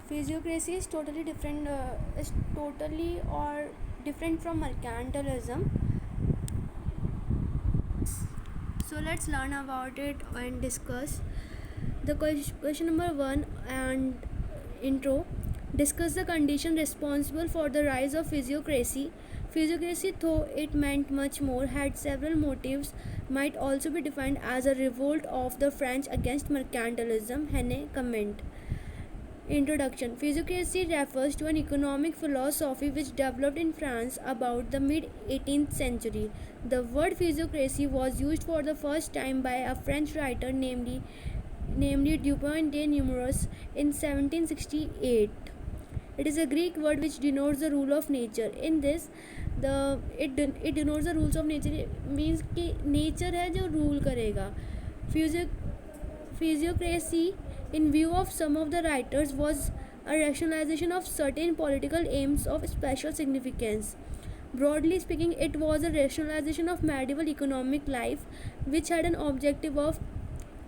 Physiocracy is totally different, is totally or different from mercantilism. So let's learn about it and discuss. The question number one and intro. Discuss the condition responsible for the rise of physiocracy. Physiocracy, though it meant much more, had several motives, might also be defined as a revolt of the French against mercantilism. Henne comment. Introduction. Physiocracy refers to an economic philosophy which developed in France about the mid 18th century. The word physiocracy was used for the first time by a French writer namely Dupin de Nemours in 1768. It is a Greek word which denotes the rule of nature. In this, it denotes the rules of nature, means कि nature है जो rule करेगा. Physiocracy, in view of some of the writers, was a rationalization of certain political aims of special significance. Broadly speaking, it was a rationalization of medieval economic life, which had an objective of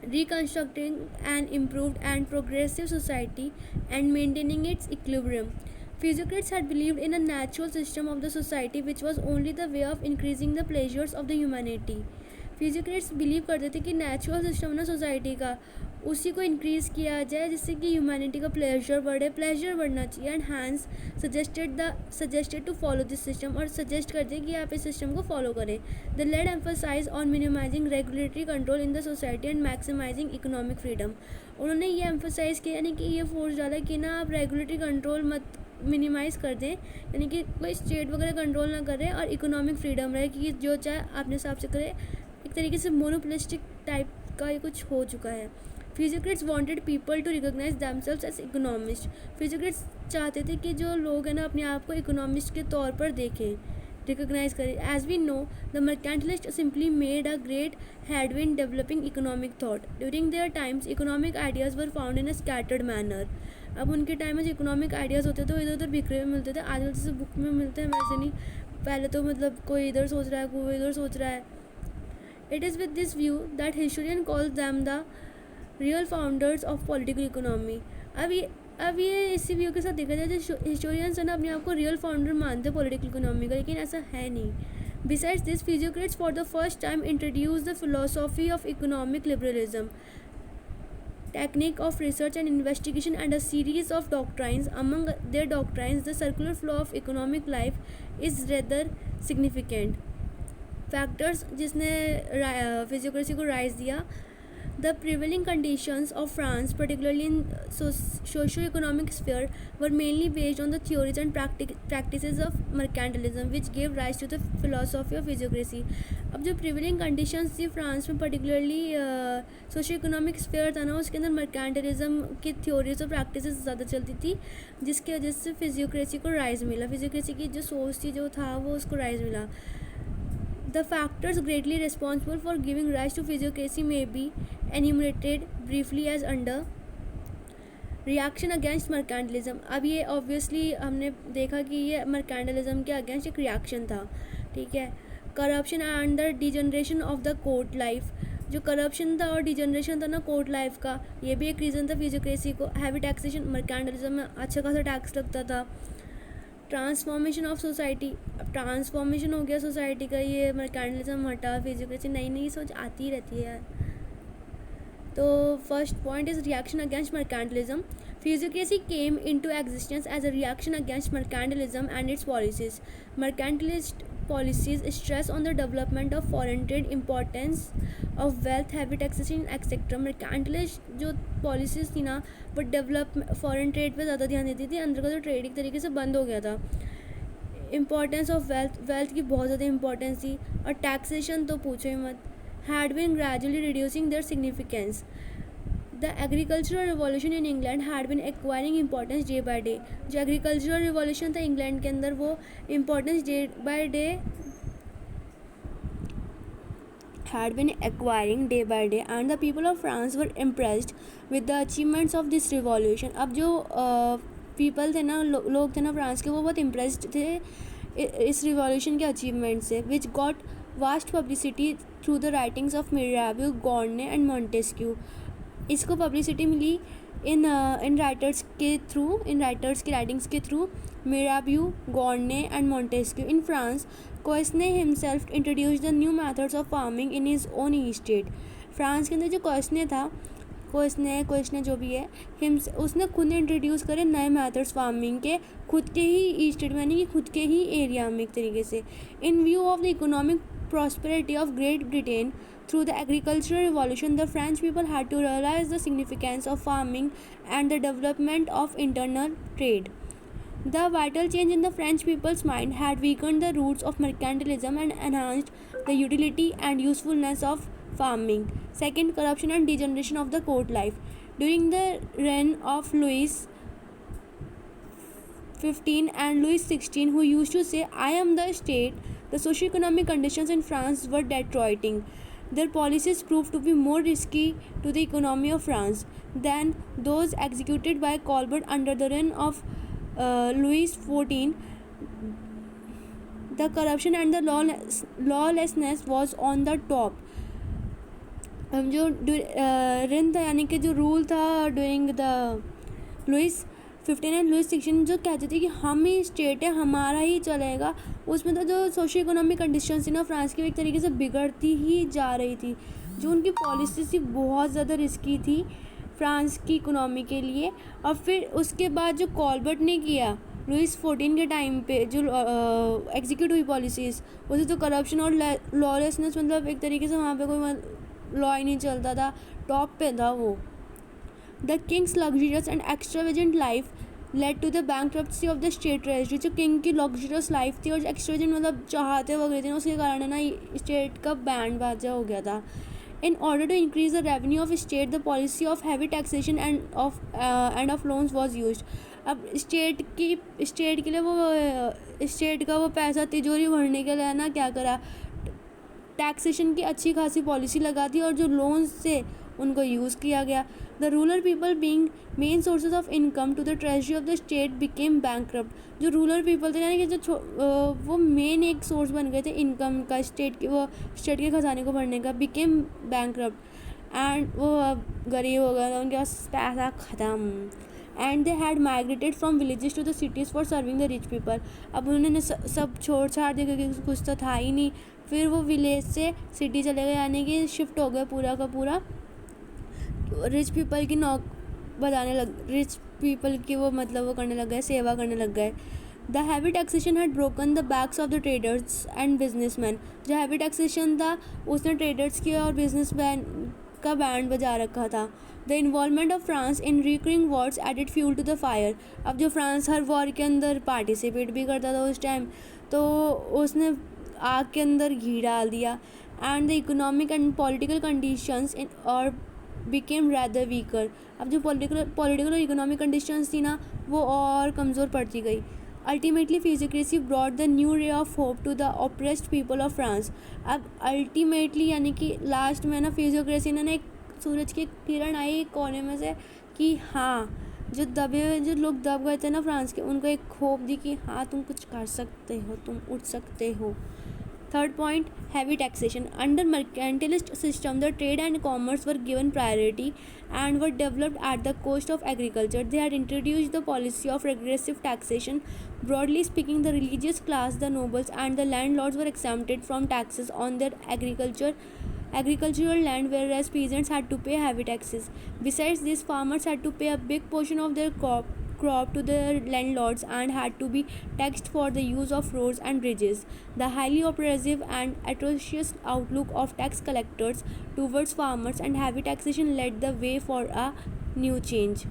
reconstructing an improved and progressive society and maintaining its equilibrium. Physiocrats had believed in a natural system of the society which was only the way of increasing the pleasures of the humanity. Physiocrats believe करते थे कि natural system ना society का उसी को increase किया जाए जिससे कि ह्यूमैनिटी का प्लेजर बढ़ना चाहिए and hence suggested to follow this system और सजेस्ट करते हैं कि आप इस सिस्टम को फॉलो करें. The laid emphasise on minimising regulatory control in the society and maximising economic freedom. उन्होंने ये एम्फोसाइज़ किया यानी कि ये फोर्स डाला कि ना आप रेगुलेटरी कंट्रोल मत मिनिमाइज़ कर दें, यानी कि कोई स्टेट वगैरह कंट्रोल ना करे और इकोनॉमिक फ्रीडम रहे कि जो चाहे अपने हिसाब से करे. एक तरीके से मोनोपोलिस्टिक टाइप का ये कुछ हो चुका है. Physiocrats wanted people to recognise themselves as economist. Physiocrats चाहते थे कि जो लोग हैं ना अपने आप को इकोनॉमिस्ट के तौर पर देखें, रिकॉग्नाइज करें. As we know the mercantilist simply made a great headway in developing economic thought. During their times economic ideas were found in a scattered manner. अब उनके टाइम में जो इकोनॉमिक आइडियाज़ होते थे वो इधर उधर बिखरे हुए मिलते थे. आजकल जैसे बुक में मिलते हैं वैसे नहीं. पहले तो मतलब कोई इधर सोच रहा है, कोई इधर सोच रहा है. It is with this view that historian calls them the real founders of political economy. अब ये इसी व्यू के साथ देखा जाए तो हिस्टोरियंस है ना अपने आप को रियल फाउंडर मानते हैं पॉलिटिकल इकोनॉमी का, लेकिन ऐसा है नहीं. Besides this, physiocrats for the first time introduced the philosophy of economic liberalism, technique of research and investigation, and a series of doctrines. Among their doctrines, the circular flow of economic life is rather significant. Factors जिसने physiocracy को rise दिया. The prevailing conditions of France particularly in socio economic sphere were mainly based on the theories and practices of mercantilism which gave rise to the philosophy of physiocracy. अब जो prevailing conditions थी France में particularly socio economic sphere था ना, उसके अंदर mercantilism की theories और प्रैक्टिसेस ज़्यादा चलती थी, जिसकी वजह से फिजियोक्रेसी को राइज मिला. फिजियोक्रेसी की जो सोच थी जो था वो उसको राइज मिला. The factors greatly responsible for giving rise to physiocracy may be enumerated briefly as under. Reaction against mercantilism. अब ये obviously हमने देखा कि ये mercantilism के against एक reaction था, ठीक है. Corruption and the degeneration of the court life. जो करप्शन था और डिजनरेशन था ना कोर्ट लाइफ का, ये भी एक रीज़न था फिजियोक्रेसी को. हैवी टैक्सेशन, मर्केंटलिज्म में अच्छा खासा टैक्स लगता था. Transformation of society. अब ट्रांसफॉर्मेशन हो गया सोसाइटी का, ये मर्केंटलिज्म हटा, फिजियोक्रेसी नई नई सोच आती रहती है. तो first point is reaction against mercantilism. Physiocracy came into existence as a reaction against mercantilism and its policies. Mercantilist policies stress on the development of foreign trade, importance of wealth, heavy taxation etc. mercantilist जो policies थी ना वो develop foreign trade पे ज़्यादा ध्यान देती थी. अंदर का तो ट्रेड एक तरीके से बंद हो गया था. इम्पॉर्टेंस ऑफ वेल्थ की बहुत ज़्यादा इंपॉर्टेंस थी. और टैक्सेशन तो पूछो ही मत. Had been gradually reducing their significance. The agricultural revolution in England had been acquiring importance day by day. जो agricultural revolution था इंग्लैंड के अंदर वो importance day by day had been acquiring day by day and the people of France were impressed with the achievements of this revolution. अब जो people थे ना लोग थे ना फ्रांस के, वो बहुत impressed थे इस revolution के achievement से, which got vast publicity through the writings of Mirabeau, Gournay and Montesquieu. इसको पब्लिसिटी मिली इन राइटर्स की राइटिंग्स के through Mirabeau, Gournay and Montesquieu. In France, Quesnay himself introduce the new methods of farming in his own state. France के अंदर जो क्वेस्ने जो भी है उसने खुद ने इंट्रोड्यूस करे नए मेथड्स फार्मिंग के खुद के ही स्टेट में, यानी कि खुद के ही एरिया में एक तरीके से. इन view of the economic prosperity of Great Britain through the agricultural revolution, the French people had to realize the significance of farming and the development of internal trade. The vital change in the French people's mind had weakened the roots of mercantilism and enhanced the utility and usefulness of farming. Second, corruption and degeneration of the court life. During the reign of Louis XV and Louis XVI, who used to say, "I am the state," the socio-economic conditions in France were deteriorating. Their policies proved to be more risky to the economy of France than those executed by Colbert under the reign of Louis XIV. The corruption and the lawlessness was on the top. जो reign था, यानी कि जो rule था during the Louis 15 and Louis 16, जो कहते थे कि हम ही स्टेट है, हमारा ही चलेगा, उसमें तो जो सोशो इकोनॉमिक कंडीशंस थी ना फ्रांस की, एक तरीके से बिगड़ती ही जा रही थी. जो उनकी पॉलिसी थी बहुत ज़्यादा रिस्की थी फ्रांस की इकोनॉमी के लिए. और फिर उसके बाद जो कॉल्बर्ट ने किया लुइस 14 के टाइम पे, जो एग्जीक्यूट हुई पॉलिसीज़, उसे तो करप्शन और लॉलेसनेस, मतलब एक तरीके से वहाँ पे कोई लॉ ही नहीं चलता था, टॉप पे था वो. The king's luxurious and extravagant life led to the bankruptcy of the state treasury. जो किंग की लग्जरियस लाइफ थी और एक्स्ट्रावेजेंट मतलब चाहते वगैरह थे ना, उसके कारण है ना स्टेट का बैंड बाजा हो गया था. In order to increase the revenue of state, the policy of heavy taxation and of loans was used. अब स्टेट के लिए वो स्टेट का वो पैसा तिजोरी भरने के लिए ना क्या करा, टैक्सेशन की अच्छी खासी पॉलिसी लगा दी और जो लोन्स थे उनको यूज़ किया गया. The rural people being main sources of income to the treasury of the state became bankrupt. जो रूरल पीपल थे, यानी कि जो वो मेन एक सोर्स बन गए थे इनकम का, स्टेट के खजाने को भरने का, बिकेम बैंकक्रप्ट. एंड वो गरीब हो गया था, उनके पास पैसा ख़त्म. And they had migrated from villages to the cities for serving the rich people. अब उन्होंने सब छोड़ छाड़ दिया क्योंकि कुछ तो था ही नहीं. फिर वो विलेज से सिटी चले गए, यानी कि शिफ्ट हो गए पूरा का पूरा रिच पीपल की रिच पीपल की वो मतलब वो करने लग गए, सेवा करने लग गए. The heavy taxation had broken the backs of the traders and businessman. जो हैवी टैक्सेशन था उसने ट्रेडर्स की और बिजनेसमैन का बैंड बजा रखा था. The involvement of France in recurring wars added fuel to the fire. अब जो फ्रांस हर वॉर के अंदर पार्टिसिपेट भी करता था उस टाइम, तो उसने आग के अंदर घी डाल दिया. And the economic and political conditions और बिकेम रैदर वीकर. अब जो पॉलिटिकल और इकोनॉमिक कंडीशंस थी ना वो और कमज़ोर पड़ती गई. Ultimately physiocracy brought the new ray of hope to the oppressed people of France. अब अल्टीमेटली यानी कि लास्ट में ना फिजिक्रेसी ने एक सूरज की किरण आई एक कोने में से कि हाँ, जो लोग दब गए थे ना फ्रांस के, उनको एक होप दी कि हाँ तुम कुछ कर सकते हो, तुम उठ सकते हो. Third point, heavy taxation. Under mercantilist system, the trade and commerce were given priority and were developed at the cost of agriculture. They had introduced the policy of regressive taxation. Broadly speaking, the religious class, the nobles, and the landlords were exempted from taxes on their agricultural land, whereas peasants had to pay heavy taxes. Besides this, farmers had to pay a big portion of their crop to the landlords and had to be taxed for the use of roads and bridges. The highly oppressive and atrocious outlook of tax collectors towards farmers and heavy taxation led the way for a new change.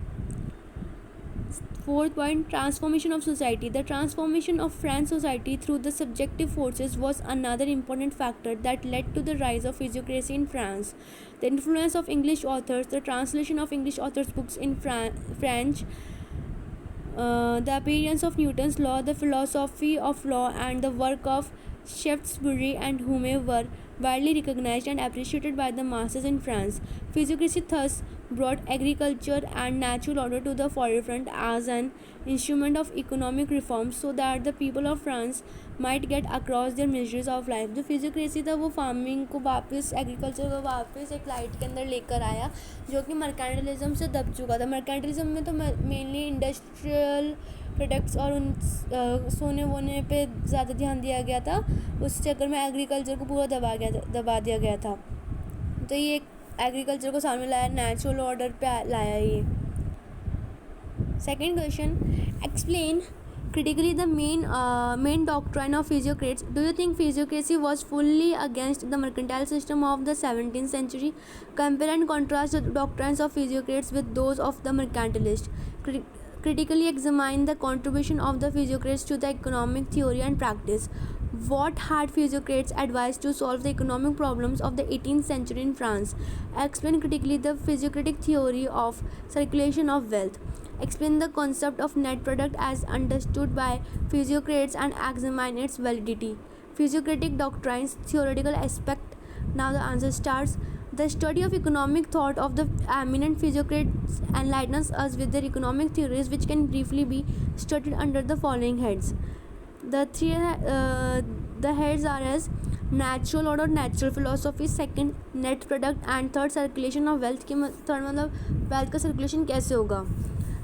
Fourth point, transformation of society. The transformation of French society through the subjective forces was another important factor that led to the rise of physiocracy in France. The influence of English authors, the translation of English authors' books in French, the appearance of Newton's law, the philosophy of law, and the work of Shaftesbury and Hume were widely recognized and appreciated by the masses in France. Physiocracy thus brought agriculture and natural order to the forefront as an instrument of economic reform so that the people of France might get across their miseries of life. जो फिजियोक्रेसी था वो farming को वापस, agriculture को वापस एक light के अंदर लेकर आया जो कि मर्केंटलिज्म से दब चुका था. मर्केंटलिज्म में तो मेनली इंडस्ट्रियल प्रोडक्ट्स और उन सोने वोने पे ज़्यादा ध्यान दिया गया था. उस चक्कर में एग्रीकल्चर को पूरा दबा दिया गया था. तो ये एग्रीकल्चर को सामने लाया, नेचुरल ऑर्डर पे लाया ये. Second question, explain critically the main doctrine of physiocrats. Do you think physiocracy was fully against the mercantile system of the 17th century? Compare and contrast the doctrines of physiocrats with those of the mercantilists. Critically examine the contribution of the physiocrats to the economic theory and practice. What had physiocrats advised to solve the economic problems of the 18th century in France? Explain critically the physiocratic theory of circulation of wealth. Explain the concept of net product as understood by physiocrats and examine its validity. Physiocratic doctrines, theoretical aspect. Now the answer starts. The study of economic thought of the eminent physiocrats enlightens us with their economic theories, which can briefly be studied under the following heads. The heads are as natural order, natural philosophy, second net product, and third circulation of wealth. की third मतलब wealth का circulation कैसे होगा.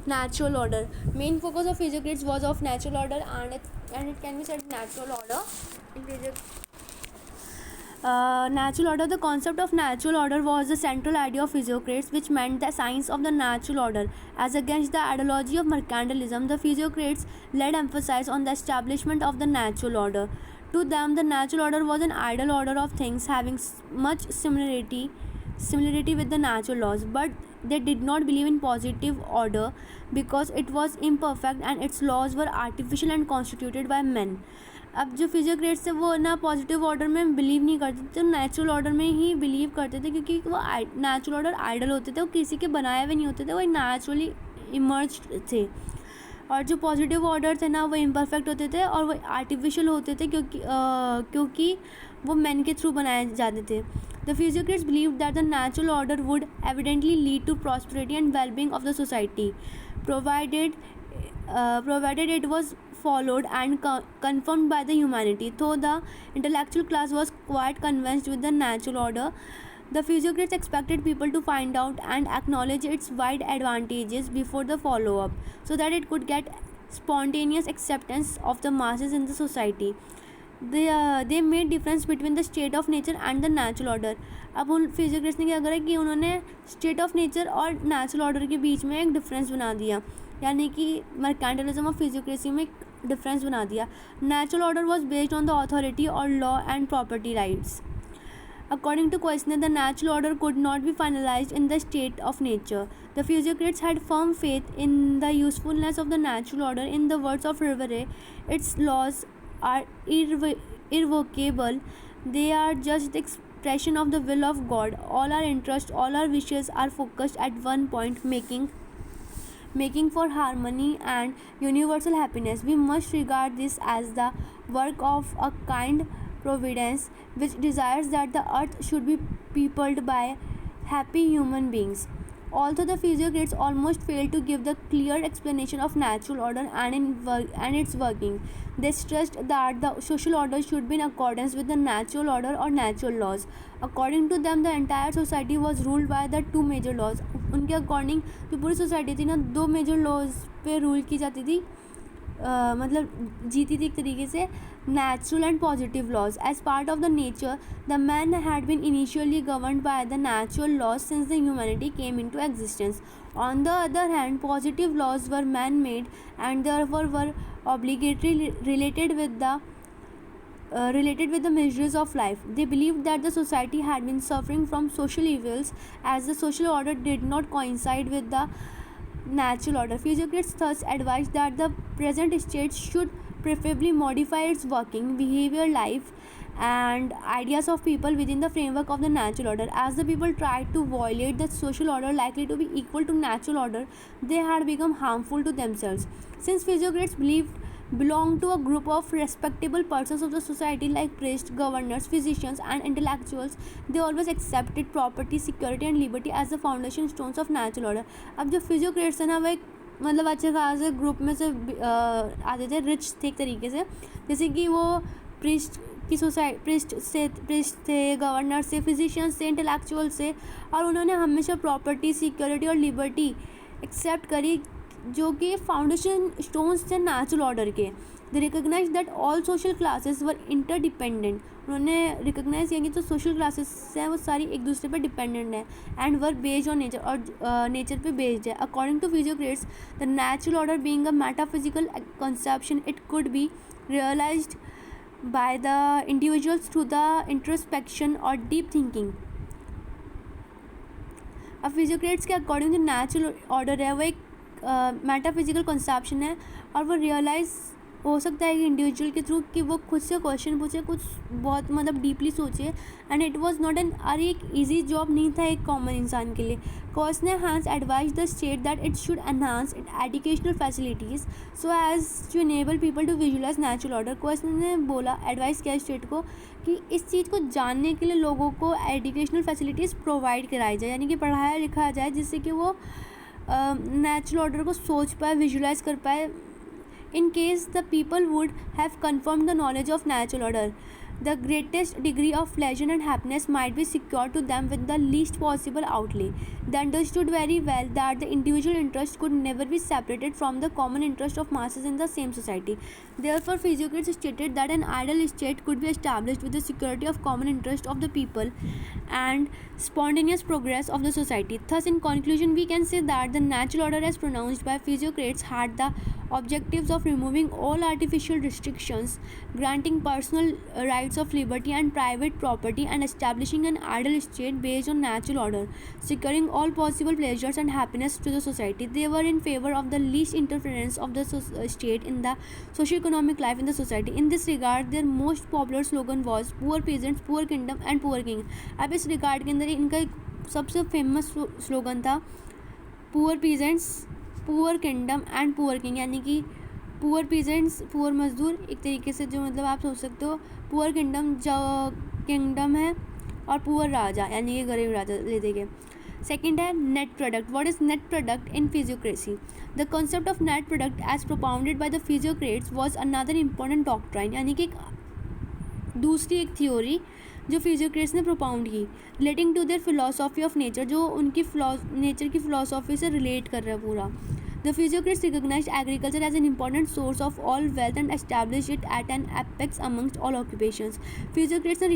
Natural order. Main focus of physiocrats was of natural order, and it can be said natural order in physics. Natural order. The concept of natural order was the central idea of physiocrats, which meant the science of the natural order. As against the ideology of mercantilism, the physiocrats laid emphasis on the establishment of the natural order. To them, the natural order was an ideal order of things having much similarity with the natural laws, but they did not believe in positive order because it was imperfect and its laws were artificial and constituted by men. अब जो फिजियोक्रेट्स थे वो ना positive order में believe नहीं करते थे, natural order में ही बिलीव करते थे, क्योंकि वो नेचुरल ऑर्डर आइडल होते थे, वो किसी के बनाए हुए नहीं होते थे, वो नेचुरली इमर्ज थे. और जो पॉजिटिव ऑर्डर थे ना वो इम्परफेक्ट होते थे और वो आर्टिफिशियल होते थे क्योंकि वो मैन के थ्रू बनाए जाते थे. The physiocrats believe that the natural order would evidently lead to prosperity and wellbeing of the society provided it was followed and confirmed by the humanity. Though the intellectual class was quite convinced with the natural order, the physiocrats expected people to find out and acknowledge its wide advantages before the follow-up, so that it could get spontaneous acceptance of the masses in the society. They made difference between the state of nature and the natural order. अब उन फिजियोक्रेट्स ने क्या करा कि उन्होंने state of nature और natural order के बीच में एक डिफरेंस बना दिया, यानी कि मर्केंटलिज्म और फिजियोक्रेसी में एक डिफरेंस बना दिया. Natural order was based on the authority और law and property rights. According to Questioner, the natural order could not be finalized in the state of nature. The physiocrats had firm faith in the usefulness of the natural order. In the words of Rivere, its laws are irrevocable. They are just the expression of the will of God. All our interests, all our wishes are focused at one point, making for harmony and universal happiness. We must regard this as the work of a kind providence which desires that the earth should be peopled by happy human beings. Although the physiocrats almost failed to give the clear explanation of natural order and its working, they stressed that the social order should be in accordance with the natural order or natural laws. According to them, the entire society was ruled by the two major laws. उनके according जो पूरी society थी ना, दो major laws पे rule की जाती थी, मतलब जीती थी एक तरीके से, natural and positive laws. As part of the nature, the man had been initially governed by the natural laws since the humanity came into existence. On the other hand, positive laws were man-made and therefore were obligatory related with the miseries of life. They believed that the society had been suffering from social evils as the social order did not coincide with the natural order. Physiocrats thus advised that the present state should preferably modify its working, behavior, life and ideas of people within the framework of the natural order. As the people tried to violate the social order likely to be equal to natural order, they had become harmful to themselves. Since physiocrats believed belonged to a group of respectable persons of the society like priests, governors, physicians and intellectuals. They always accepted property, security and liberty as the foundation stones of natural order. अब जो फिजियोक्रेट्स है ना वो एक मतलब अच्छे खासे group में से आते थे, रिच थे एक तरीके से, जैसे कि वो प्रिस्ट की प्रिस्ट थे, गवर्नर थे, फिजिशियंस थे, इंटेलेक्चुअल थे, और उन्होंने हमेशा प्रॉपर्टी, सिक्योरिटी और लिबर्टी एक्सेप्ट करी जो कि फाउंडेशन स्टोन्स थे नेचुरल ऑर्डर के. They recognise that all social classes were interdependent. उन्होंने रिकग्नाइज किया कि जो सोशल क्लासेस हैं वो सारी एक दूसरे पर डिपेंडेंट है and were based on nature, और नेचर पे बेस्ड है. According to physiocrats the natural order being a metaphysical conception it could be realised by the individuals through the introspection or deep thinking. अब फिजियोक्रेट्स के according जो natural order है वो एक मेटाफिजिकल कंसेप्शन है, और वो रियलाइज़ हो सकता है कि इंडिविजुअल के थ्रू कि वो खुद से क्वेश्चन पूछे, कुछ बहुत मतलब डीपली सोचे. And it was not an अरे एक ईजी जॉब नहीं था एक कॉमन इंसान के लिए. कॉस ने hence advise the state that it should enhance educational facilities so as to enable people to visualise natural order. कॉस ने बोला, एडवाइस किया स्टेट को कि इस चीज़ को जानने के लिए लोगों को एजुकेशनल फैसिलिटीज़ प्रोवाइड कराई जाए, यानी कि पढ़ाया लिखाया जाए, जिससे कि वो नेचुरल ऑर्डर को सोच पाए, विजुअलाइज कर पाए. In case the people would have confirmed the knowledge of natural order, the greatest degree of pleasure and happiness might be secured to them with the least possible outlay. They understood very well that the individual interest could never be separated from the common interest of masses in the same society. Therefore, Physiocrates stated that an ideal state could be established with the security of common interest of the people and spontaneous progress of the society. Thus, in conclusion, we can say that the natural order as pronounced by Physiocrates had the objectives of removing all artificial restrictions, granting personal rights of liberty and private property, and establishing an ideal state based on natural order, securing all possible pleasures and happiness to the society. They were in favor of the least interference of the state in the socio-economic life in the society. In this regard, their most popular slogan was "Poor peasants, poor kingdom, and poor king." अब इस regard के अंदर इनका एक सबसे famous slogan था poor peasants, poor kingdom and poor king, यानी कि पुअर पीजेंट्स पुअर मजदूर एक तरीके से, जो मतलब आप सोच सकते हो. पुअर किंगडम जो किंगडम है, और पुअर राजा यानी कि गरीब राजा ले देंगे. सेकेंड है net product. What is net product in physiocracy? The concept of net product as propounded by the physiocrats was another important doctrine, यानी कि दूसरी एक थ्योरी जो फिजियोक्रेट्स ने प्रोपाउंड की relating to their philosophy of nature, जो उनकी नेचर की फिलोसॉफी से रिलेट कर रहा है पूरा. The Physiocrats recognized agriculture as an important source of all wealth and established it at an apex amongst all occupations. Physiocrats ने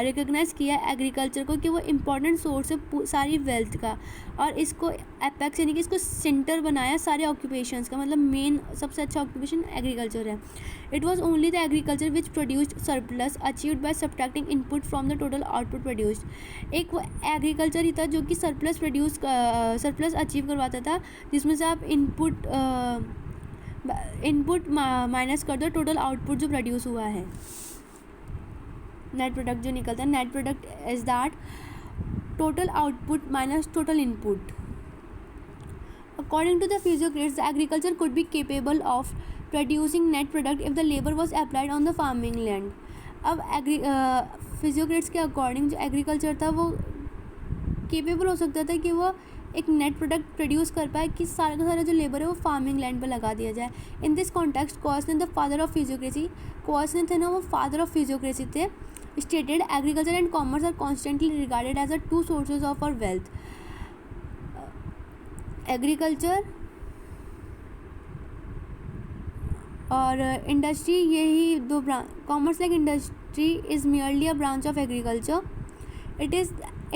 रिकग्नाइज किया एग्रीकल्चर को कि वो इम्पॉर्टेंट सोर्स है सारी वेल्थ का, और इसको एपेक्स यानी कि इसको सेंटर बनाया सारे ऑक्यूपेशंस का, मतलब मेन सबसे अच्छा ऑक्यूपेशन एग्रीकल्चर है. It was only the agriculture which produced surplus achieved by subtracting input from the total output produced. एक वो एग्रीकल्चर ही था जो कि सरप्लस अचीव करवाता था, जिसमें से आप इनपुट माइनस कर दो टोटल आउटपुट जो प्रोड्यूस हुआ है. नेट प्रोडक्ट जो निकलता है, net product is that total output minus total input. According to the physiocrats the agriculture could be capable of producing net product if the labour was applied on the farming land. अब physiocrats के according जो agriculture था वो capable हो सकता था कि वो एक नेट प्रोडक्ट प्रोड्यूस कर पाए कि सारा का सारा जो लेबर है वो फार्मिंग लैंड पर लगा दिया जाए. In this context Quesnay the father of physiocracy, Quesnay थे ना वो फादर ऑफ फिजियोक्रेसी थे, stated agriculture and commerce are constantly regarded as a two sources of our wealth. Agriculture और इंडस्ट्री, यही दो commerce like industry is merely a branch of agriculture.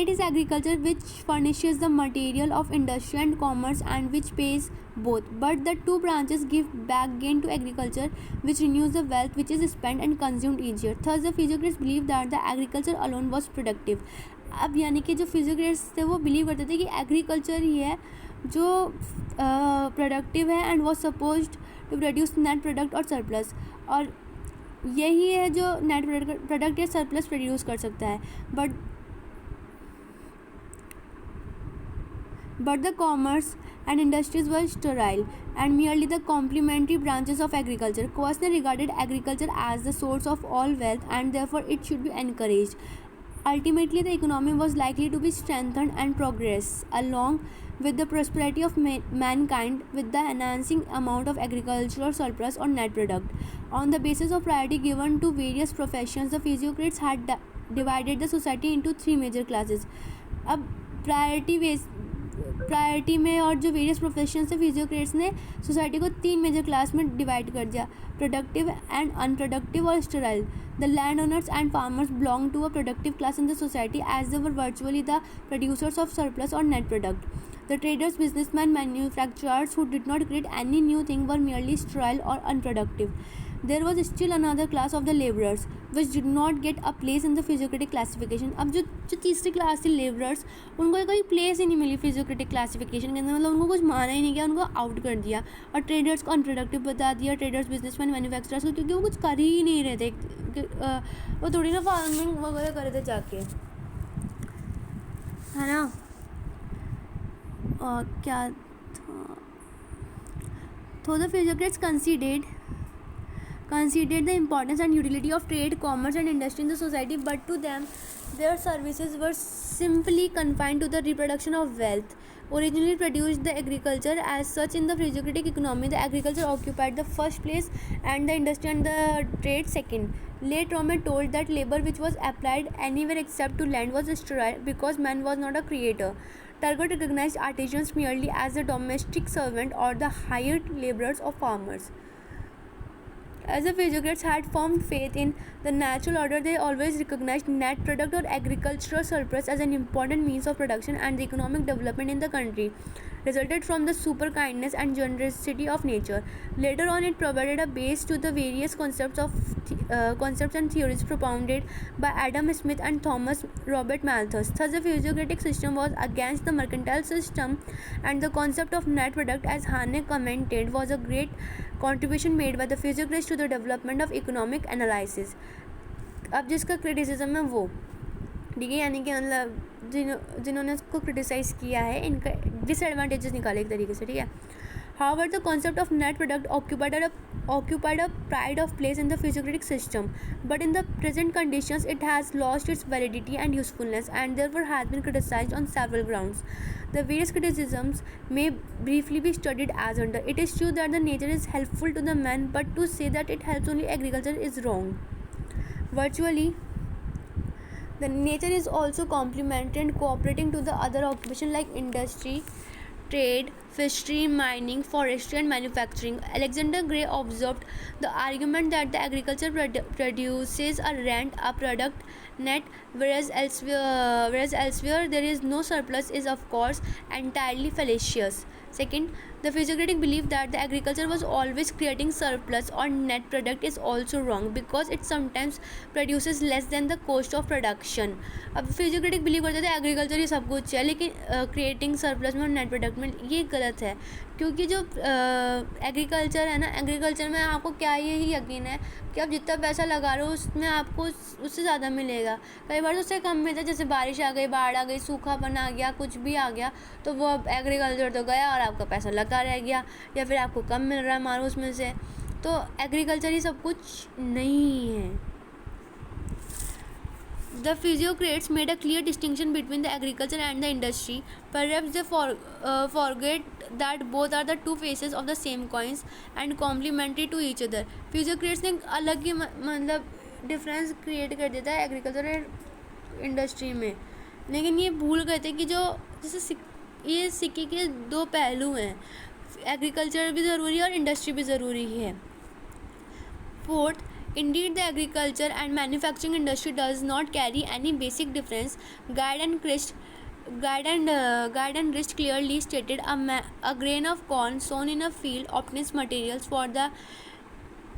It is agriculture which furnishes the material of industry and commerce and which pays both. But the two branches give back gain to agriculture, which renews the wealth which is spent and consumed each year. Thus, the Physiocrats believed that the agriculture alone was productive. अब यानी कि जो फिजियोक्रेट्स थे वो believe करते थे कि agriculture ही है जो प्रोडक्टिव है and was supposed to produce net product और सरप्लस, और यही है जो नेट प्रोडक्ट या सरप्लस प्रोड्यूस कर सकता है. but the commerce and industries were sterile and merely the complementary branches of agriculture. Quasner regarded agriculture as the source of all wealth and therefore it should be encouraged. Ultimately, the economy was likely to be strengthened and progress along with the prosperity of mankind with the enhancing amount of agricultural surplus or net product. On the basis of priority given to various professions, the physiocrats had divided the society into three major classes. अब priority में और जो various profession से फिजियोक्रेट्स ने society को तीन major class में divide कर दिया, प्रोडक्टिव एंड अनप्रोडक्टिव और sterile. The land owners and farmers belong to a productive class in the society as they were virtually the producers of surplus और net product. The traders, businessmen, manufacturers who did not create any new thing were merely sterile or unproductive. There was still another class of the laborers which did not get a place in the physiocratic classification. अब जो तीसरी class थी laborers, उनको कोई place ही नहीं मिली physiocratic classification के अंदर, मतलब उनको कुछ माना ही नहीं गया, उनको आउट कर दिया और ट्रेडर्स को अनप्रोडक्टिव बता दिया, ट्रेडर्स, बिजनेसमैन, मैन्युफैक्चरर्स को, क्योंकि वो कुछ कर ही नहीं रहे थे, वो थोड़ी ना फार्मिंग वगैरह कर रहे थे जाके, है ना. और क्या था, तो the physiocrats considered the importance and utility of trade, commerce and industry in the society, but to them their services were simply confined to the reproduction of wealth. Originally produced the agriculture as such in the physiocratic economy, the agriculture occupied the first place and the industry and the trade second. Late Roman told that labor which was applied anywhere except to land was sterile because man was not a creator. Turgot recognized artisans merely as the domestic servant or the hired laborers of farmers. As the physiocrats had firm faith in the natural order, they always recognized net product or agricultural surplus as an important means of production and the economic development in the country resulted from the super kindness and generosity of nature. Later on, it provided a base to the various concepts and theories propounded by Adam Smith and Thomas Robert Malthus. Thus, the physiocratic system was against the mercantile system, and the concept of net product, as Hane commented, was a great contribution made by the physiocrats to the development of economic analysis. अब जिसका criticism है वो, ठीक है, यानी कि मतलब जिन्होंने उसको क्रिटिसाइज़ किया है, इनका डिसएडवांटेजेस निकाले एक तरीके से, ठीक है. However, the concept of net product occupied a pride of place in the physiocratic system, but in the present conditions it has lost its validity and usefulness, and therefore has been criticized on several grounds. The various criticisms may briefly be studied as under. It is true that the nature is helpful to the man, but to say that it helps only agriculture is wrong. Virtually, the nature is also complementary and cooperating to the other occupation like industry, trade, fishery, mining, forestry and manufacturing. Alexander Gray observed the argument that the agriculture produces a rent, a product net, whereas elsewhere there is no surplus is of course entirely fallacious. Second, the physiocratic belief that the agriculture was always creating surplus or net product is also wrong because it sometimes produces less than the cost of production. अब physiocratic believe करते थे agriculture ही सब कुछ है, लेकिन creating surplus में और net product में ये गलत है, क्योंकि जो एग्रीकल्चर है ना, एग्रीकल्चर में आपको क्या यही यकीन है कि आप जितना पैसा लगा रहे हो उसमें आपको उससे ज़्यादा मिलेगा. कई बार तो उससे कम मिलता है, जैसे बारिश आ गई, बाढ़ आ गई, सूखापन आ गया, कुछ भी आ गया, तो वो अब एग्रीकल्चर तो गया और आपका पैसा लगा रह गया, या फिर आपको कम मिल रहा है मारो उसमें से. तो एग्रीकल्चर ही सब कुछ नहीं है. The physiocrats made a clear distinction between the agriculture and the industry. Perhaps they forget that both are the two faces of the same coins and complementary to each other. Physiocrats ने अलग ही मतलब difference create कर देता है agriculture और industry में, लेकिन ये भूल गए थे कि जो जैसे ये सिक्के के दो पहलू हैं, एग्रीकल्चर भी ज़रूरी है और इंडस्ट्री भी ज़रूरी है. Fourth, indeed the agriculture and manufacturing industry does not carry any basic difference. Guide and Rist clearly stated a grain of corn sown in a field obtains materials for the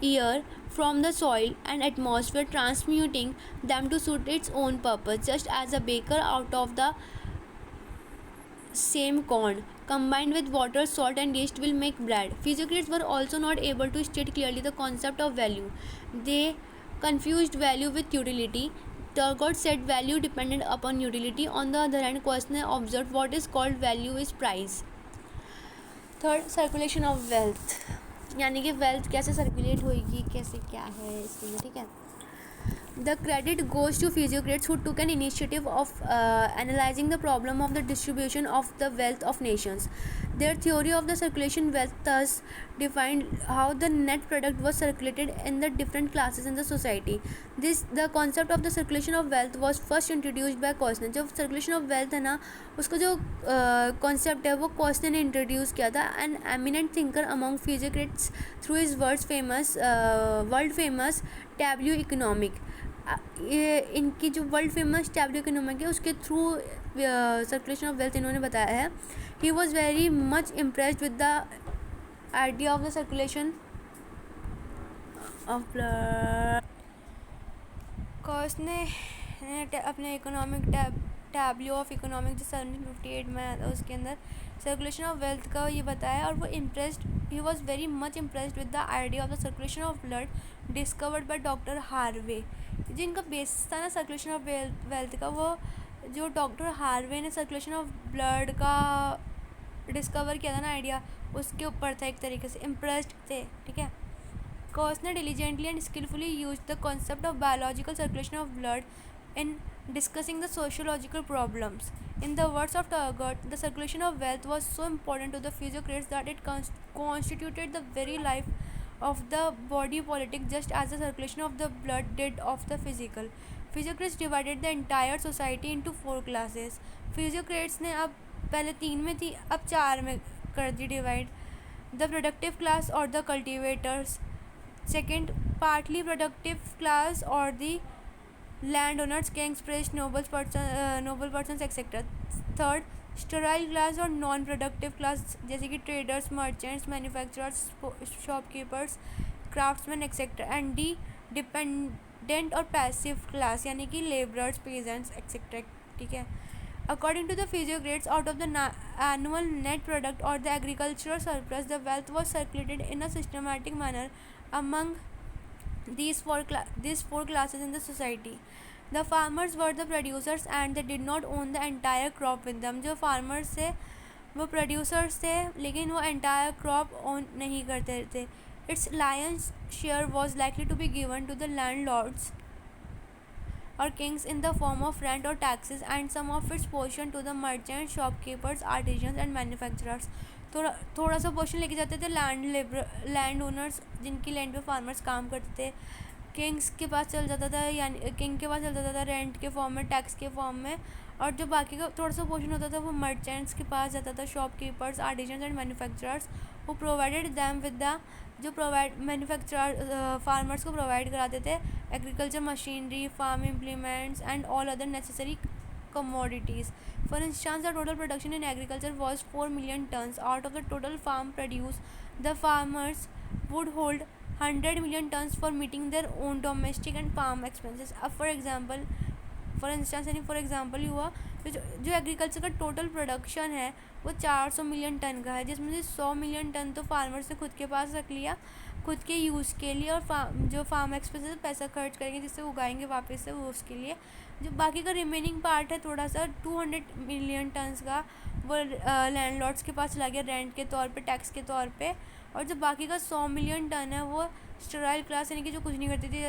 year from the soil and atmosphere, transmuting them to suit its own purpose, just as a baker out of the same corn combined with water, salt and yeast will make bread. Physiocrats were also not able to state clearly the concept of value. They confused value with utility. Turgot said value depended upon utility. On the other hand, Quesner observed what is called value is price. Third, circulation of wealth, यानी कि wealth कैसे circulate होगी, कैसे क्या है इसके लिए, ठीक है. The credit goes to physiocrats who took an initiative of analyzing the problem of the distribution of the wealth of nations. Their theory of the circulation wealth thus defined how the net product was circulated in the different classes in the society. The concept of the circulation of wealth was first introduced by Costner. जो circulation of wealth है ना, उसका जो concept है वो Costner ने introduce किया था. An eminent thinker among physiocrats through his world famous tableau economic. इनकी जो वर्ल्ड फेमस टैब्लो इकोनॉमिक है उसके थ्रू सर्कुलेशन ऑफ वेल्थ इन्होंने बताया है. He was very much impressed with the idea of the circulation of blood. Cost ने अपने economic tableau of economic जो 1758 में आया था उसके अंदर सर्कुलेशन ऑफ वेल्थ का ये बताया, और वो he was very much impressed with the idea of the circulation of blood discovered by doctor Harvey. जिनका बेस था ना सर्कुलेशन ऑफ वेल्थ का, वो जो डॉक्टर हार्वे ने सर्कुलेशन ऑफ ब्लड का डिस्कवर किया था ना आइडिया, उसके ऊपर था, एक तरीके से इम्प्रेस्ड थे, ठीक है. Costner diligently and skillfully used the concept of biological circulation of blood in discussing the sociological problems. In the words of Turgot, the circulation of wealth was so important to the physiocrats that it constituted the very life of the body politic, just as the circulation of the blood did of the physical. Physiocrats divided the entire society into 4 classes. Physiocrats ने अब पहले 3 में थी, अब 4 में कर दी divide. The productive class or the cultivators. Second, partly productive class or the landowners, kings, priests, noble persons etc. Third, sterile class और non productive class जैसे कि traders, merchants, manufacturers, shopkeepers, craftsman etcetera. And D, dependent और passive class यानी कि labourers, pageants etcetera, ठीक है. According to the physiocrats, out of the annual net product or the agricultural surplus, the wealth was circulated in a systematic manner among these four classes in the society. The farmers were the producers and they did not own the entire crop with them. जो farmers थे वो producers थे लेकिन वो entire crop own नहीं करते थे. Its lion's share was likely to be given to the landlords or kings in the form of rent or taxes, and some of its portion to the merchants, shopkeepers, artisans and manufacturers. थोड़ा सा portion लेके जाते थे land owners, जिनकी land पे farmers काम करते थे. किंग्स के पास चल जाता था, यानी किंग के पास चल जाता था रेंट के फॉर्म में, टैक्स के फॉर्म में. और जो बाकी का थोड़ा सा पोर्शन होता था वो मर्चेंट्स के पास जाता था, shopkeepers, artisans and manufacturers who provided them with the जो मैन्युफैक्चरर फार्मर्स को प्रोवाइड कराते थे agriculture machinery, farm implements and all other necessary commodities. For instance, the total production in agriculture was 4 million tons. Out of the total farm produce, the farmers would hold 100 million tons for meeting their own domestic and farm expenses. अब for example हुआ जो agriculture का total production है वो 400 million ton का है, जिसमें से 100 मिलियन टन तो फार्मर्स ने खुद के पास रख लिया खुद के यूज़ के लिए, और जो फार्म एक्सपेंसेस पैसा खर्च करेंगे जिससे उगाएंगे वापस से वो उसके लिए. जो बाकी का रिमेनिंग पार्ट है थोड़ा सा 200 मिलियन टन्स का, वो लैंडलॉर्ड्स के पास चला गया रेंट के तौर पे, टैक्स के तौर पे. और जो बाकी का 100 मिलियन टन है वो स्टेराइल क्लास यानी कि जो कुछ नहीं करती थी,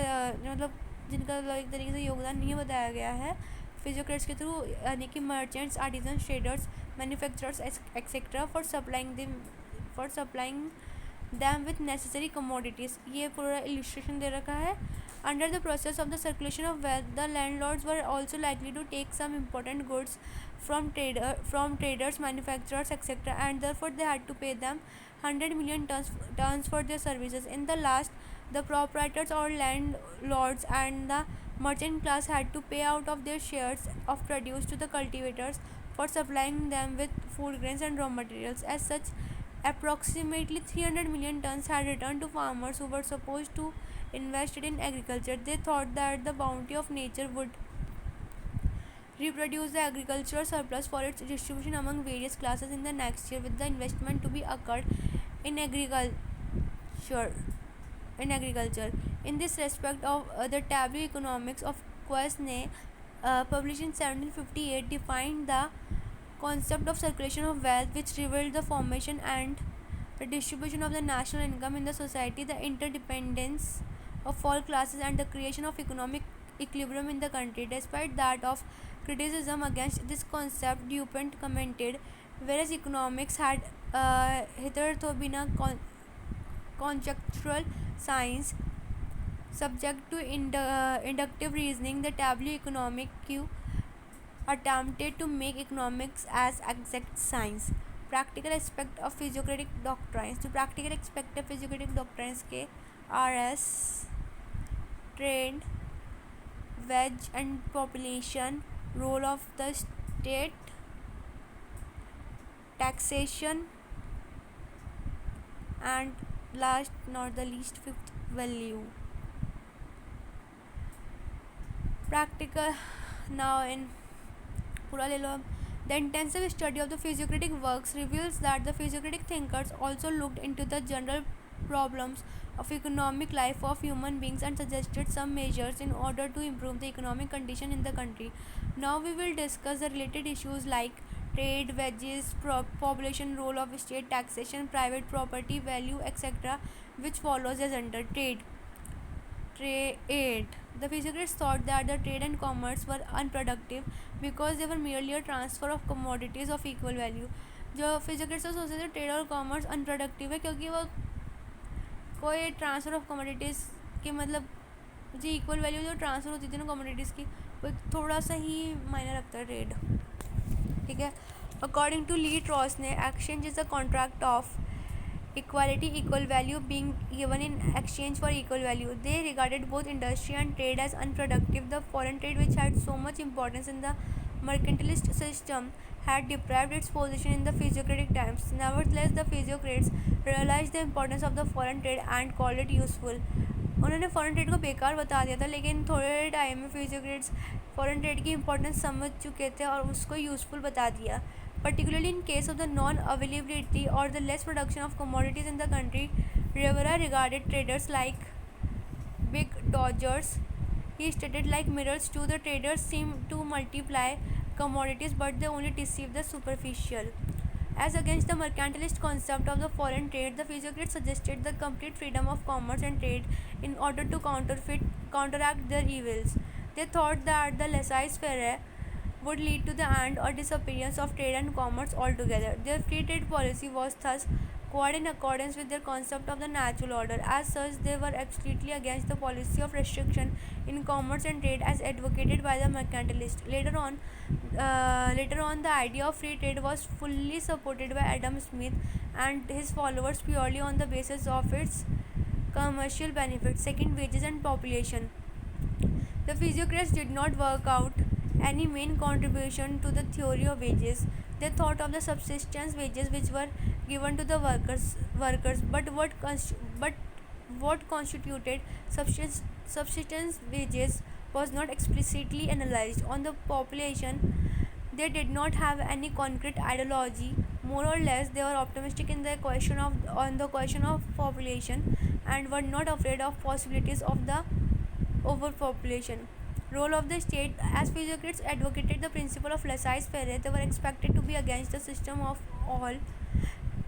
मतलब जिनका एक तरीके से योगदान नहीं बताया गया है फिजियोक्रेट्स के थ्रू, यानी कि merchants, artisans, traders, manufacturers etcetera for supplying them with necessary commodities. ये पूरा इलिस्ट्रेशन दे रखा है. Under the process of the circulation of wealth, the landlords were also likely to take some important goods from traders, manufacturers, etc., and therefore they had to pay them 100 million tons for their services. In the last, the proprietors or landlords and the merchant class had to pay out of their shares of produce to the cultivators for supplying them with food grains and raw materials. As such, approximately 300 million tons had returned to farmers who were supposed to invested in agriculture. They thought that the bounty of nature would reproduce the agricultural surplus for its distribution among various classes in the next year, with the investment to be occurred in agriculture. In this respect of the tableau economics of Quest published in 1758, defined the concept of circulation of wealth, which revealed the formation and the distribution of the national income in the society, the interdependence of all classes, and the creation of economic equilibrium in the country. Despite that of criticism against this concept, Dupont commented, whereas economics had hitherto been a conjectural science subject to inductive reasoning, the tableau economique attempted to make economics as exact science. Practical aspect of physiocratic doctrines. तो practical aspect of physiocratic doctrines के RS, trade, wage and population, role of the state, taxation, and last not the least, fifth, value. Practical. Now in पूरा ले लो अब. The intensive study of the physiocratic works reveals that the physiocratic thinkers also looked into the general problems of economic life of human beings and suggested some measures in order to improve the economic condition in the country. Now we will discuss the related issues like trade, wages, population, role of state, taxation, private property, value, etc., which follows as under. Trade. The physiocrats thought that the trade and commerce were unproductive because they were merely a transfer of commodities of equal value. जो physics तो सोचते थे trade और commerce unproductive है क्योंकि वो कोई transfer of commodities के मतलब जो इक्वल वैल्यू जो ट्रांसफ़र होती थी ना कमोडिटीज़ की वो थोड़ा सा ही मायने रखता है ट्रेड. ठीक है. अकॉर्डिंग टू ली ट्रॉस ने exchange is a contract of equality, equal value being given in exchange for equal value. They regarded both industry and trade as unproductive. The foreign trade, which had so much importance in the mercantilist system, had deprived its position in the physiocratic times. Nevertheless, the physiocrats realized the importance of the foreign trade and called it useful. उन्होंने foreign trade को बेकार बता दिया था, लेकिन थोड़े time में फिजियोक्रेट्स foreign trade की इंपॉर्टेंस समझ चुके थे और उसको यूज़फुल बता दिया. Particularly in case of the non-availability or the less production of commodities in the country, Rivera regarded traders like big dodgers. He stated, like mirrors too, the traders seem to multiply commodities, but they only deceive the superficial. As against the mercantilist concept of the foreign trade, the physiocrats suggested the complete freedom of commerce and trade in order to counteract their evils. They thought that the laissez-faire would lead to the end or disappearance of trade and commerce altogether. Their free trade policy was thus quite in accordance with their concept of the natural order. As such, they were absolutely against the policy of restriction in commerce and trade as advocated by the mercantilists. Later on, the idea of free trade was fully supported by Adam Smith and his followers purely on the basis of its commercial benefits. Second, wages and population. The physiocrats did not work out any main contribution to the theory of wages. They thought of the subsistence wages which were given to the workers, but what constituted subsistence wages was not explicitly analyzed. On the population, they did not have any concrete ideology. More or less, they were optimistic in the on the question of population and were not afraid of possibilities of the overpopulation. Role of the state. As physiocrats advocated the principle of laissez-faire, they were expected to be against the system of all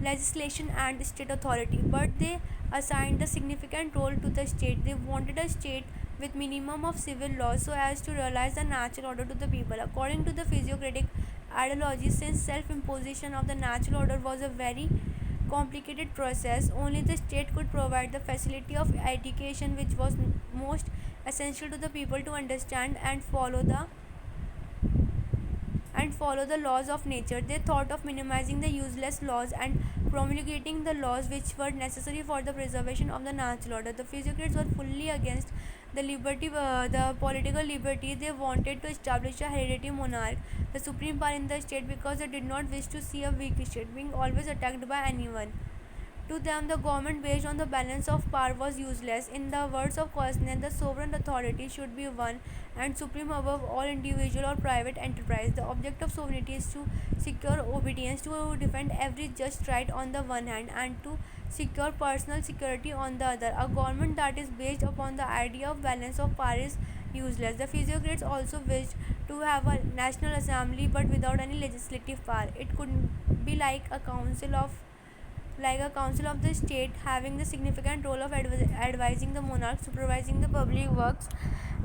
legislation and state authority, but they assigned a significant role to the state. They wanted a state with minimum of civil laws so as to realize the natural order to the people. According to the physiocratic ideology, since self-imposition of the natural order was a very complicated process, only the state could provide the facility of education which was most essential to the people to understand and follow the laws of nature. They thought of minimizing the useless laws and promulgating the laws which were necessary for the preservation of the natural order. The physiocrats were fully against the political liberty. They wanted to establish a hereditary monarch, the supreme power in the state, because they did not wish to see a weak state being always attacked by anyone. To them, the government based on the balance of power was useless. In the words of Kosnet, the sovereign authority should be one and supreme above all individual or private enterprise. The object of sovereignty is to secure obedience, to defend every just right on the one hand, and to secure personal security on the other. A government that is based upon the idea of balance of power is useless. The physiocrats also wished to have a national assembly but without any legislative power. It could be like a council of the state, having the significant role of advising the monarch, supervising the public works,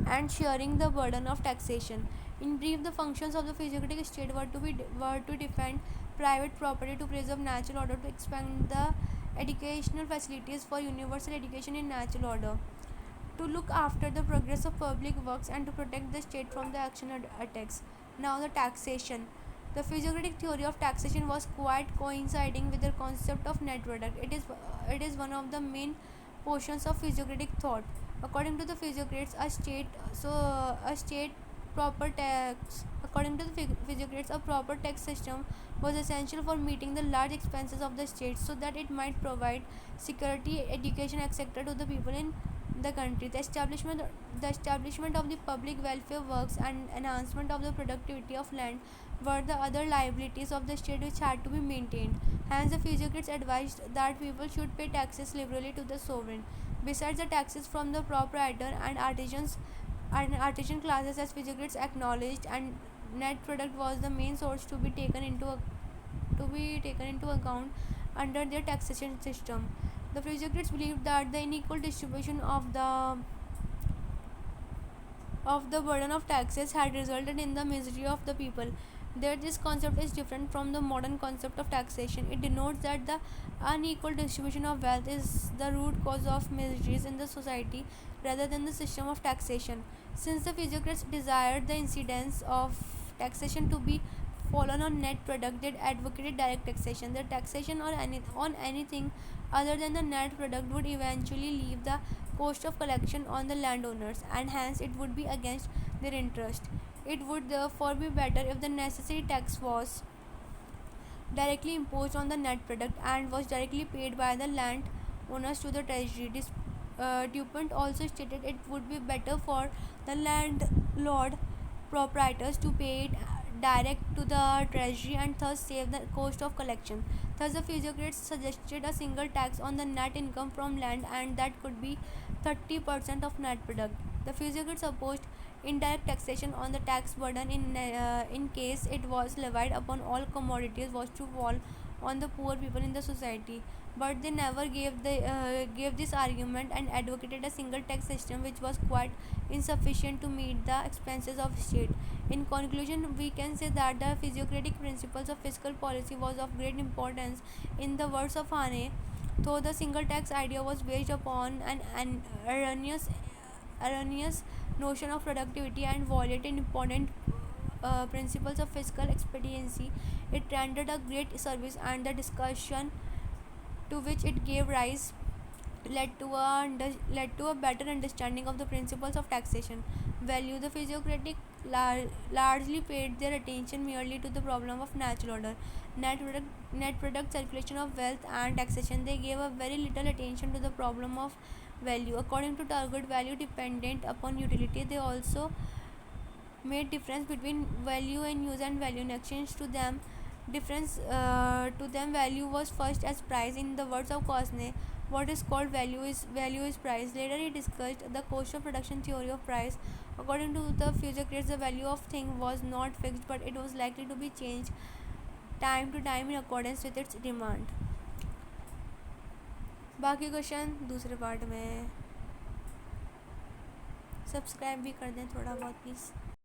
and sharing the burden of taxation. In brief, the functions of the physiocratic state were to defend private property, to preserve natural order, to expand the educational facilities for universal education in natural order, to look after the progress of public works, and to protect the state from the action attacks. Now, the taxation. The physiocratic theory of taxation was quite coinciding with the concept of net product. It is one of the main portions of physiocratic thought. According to the physiocrats, a state proper tax. According to the physiocrats, a proper tax system was essential for meeting the large expenses of the state, so that it might provide security, education, etc. to the people in the country. The establishment of the public welfare works and enhancement of the productivity of land were the other liabilities of the state which had to be maintained. Hence, the physiocrats advised that people should pay taxes liberally to the sovereign. Besides the taxes from the proprietor and artisan classes, as physiocrats acknowledged, and net product was the main source to be taken into account under their taxation system. The physiocrats believed that the unequal distribution of the burden of taxes had resulted in the misery of the people. There, this concept is different from the modern concept of taxation. It denotes that the unequal distribution of wealth is the root cause of miseries in the society rather than the system of taxation. Since the physiocrats desired the incidence of taxation to be fallen on net product, they advocated direct taxation. The taxation on anything other than the net product would eventually leave the cost of collection on the landowners, and hence it would be against their interest. It would therefore be better if the necessary tax was directly imposed on the net product and was directly paid by the land owners to the treasury. Dupont also stated it would be better for the landlord proprietors to pay it direct to the treasury and thus save the cost of collection. Thus, the physiocrats suggested a single tax on the net income from land, and that could be 30% of net product. The physiocrats opposed indirect taxation on the tax burden in case it was levied upon all commodities was to fall on the poor people in the society. But they never gave this argument and advocated a single tax system which was quite insufficient to meet the expenses of state. In conclusion, we can say that the physiocratic principles of fiscal policy was of great importance. In the words of Hane, though the single tax idea was based upon an erroneous notion of productivity and violated important principles of fiscal expediency, it rendered a great service, and the discussion to which it gave rise led to a better understanding of the principles of taxation value. The physiocratic largely paid their attention merely to the problem of natural order, net product, circulation of wealth, and taxation. They gave a very little attention to the problem of value. According to Target, value dependent upon utility. They also made difference between value in use and value in exchange to them. Value was first as price. In the words of Cosney, what is called value is price. Later he discussed the cost of production theory of price. According to the physiocrats, the value of thing was not fixed, but it was likely to be changed time to time in accordance with its demand. बाकी question दूसरे part में। Subscribe भी कर दें थोड़ा बहुत please.